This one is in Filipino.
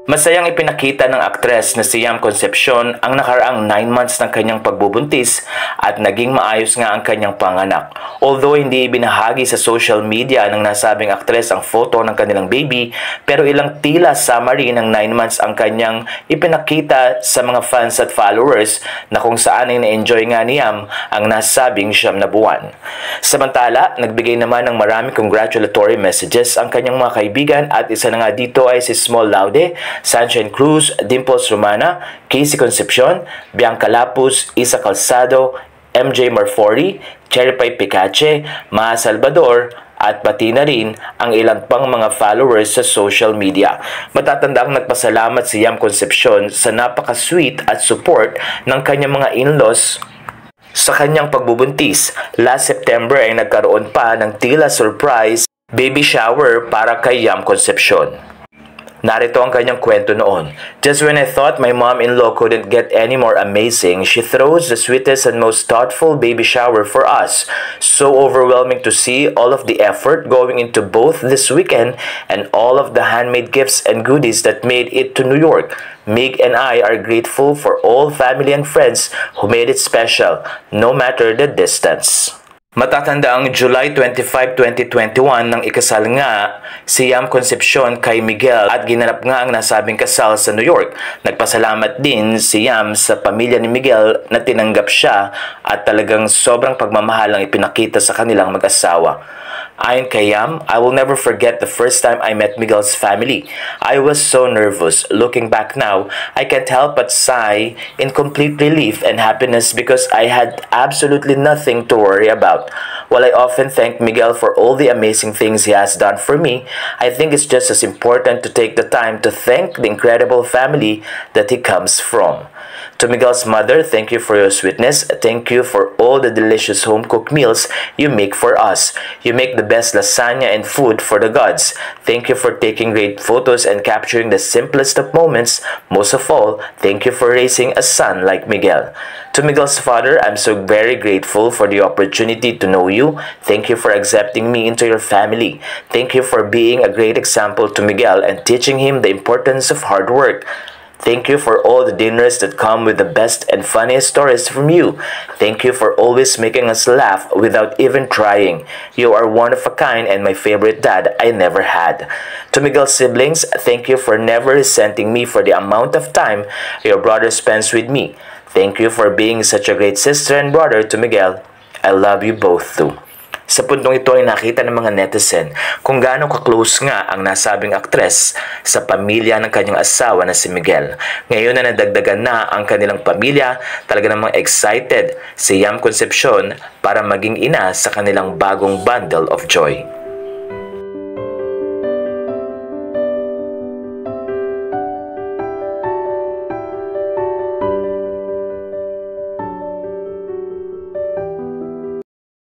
Masayang ipinakita ng aktres na si Yam Concepcion ang nakaraang 9 months ng kanyang pagbubuntis at naging maayos nga ang kanyang panganak. Although hindi ibinahagi sa social media ng nasabing aktres ang photo ng kanilang baby, pero ilang tila summary ng 9 months ang kanyang ipinakita sa mga fans at followers na kung saan ay na-enjoy nga ni Yam ang nasabing 9 na buwan. Samantala, nagbigay naman ng maraming congratulatory messages ang kanyang mga kaibigan at isa na nga dito ay si Small Laude, Sunshine Cruz, Dimples Romana, Casey Concepcion, Bianca Lapus, Isa Calzado, MJ Marfori, Cherry Pie Picache, Maha Salvador, at pati na rin ang ilang pang mga followers sa social media. Matatandaang nagpasalamat si Yam Concepcion sa napaka-sweet at support ng kanyang mga in-laws sa kanyang pagbubuntis. Last September ay nagkaroon pa ng tila surprise baby shower para kay Yam Concepcion. Narito ang kanyang kwento noon. Just when I thought my mom-in-law couldn't get any more amazing, she throws the sweetest and most thoughtful baby shower for us. So overwhelming to see all of the effort going into both this weekend and all of the handmade gifts and goodies that made it to New York. Mig and I are grateful for all family and friends who made it special, no matter the distance. Matatanda ang July 25, 2021 nang ikasal nga si Yam Concepcion kay Miguel at ginanap nga ang nasabing kasal sa New York. Nagpasalamat din si Yam sa pamilya ni Miguel na tinanggap siya at talagang sobrang pagmamahal ang ipinakita sa kanilang mag-asawa. Ayon kay Yam, I will never forget the first time I met Miguel's family. I was so nervous. Looking back now, I can't help but sigh in complete relief and happiness because I had absolutely nothing to worry about. While I often thank Miguel for all the amazing things he has done for me, I think it's just as important to take the time to thank the incredible family that he comes from. To Miguel's mother, thank you for your sweetness. Thank you for all the delicious home-cooked meals you make for us. You make the best lasagna and food for the gods. Thank you for taking great photos and capturing the simplest of moments. Most of all, thank you for raising a son like Miguel. To Miguel's father, I'm so very grateful for the opportunity to know you. Thank you for accepting me into your family. Thank you for being a great example to Miguel and teaching him the importance of hard work. Thank you for all the dinners that come with the best and funniest stories from you. Thank you for always making us laugh without even trying. You are one of a kind and my favorite dad I never had. To Miguel's siblings, thank you for never resenting me for the amount of time your brother spends with me. Thank you for being such a great sister and brother to Miguel. I love you both too. Sa puntong ito ay nakita ng mga netizen kung gaano ka-close nga ang nasabing aktres sa pamilya ng kanyang asawa na si Miguel. Ngayon na nadagdagan na ang kanilang pamilya, talaga namang excited si Yam Concepcion para maging ina sa kanilang bagong bundle of joy.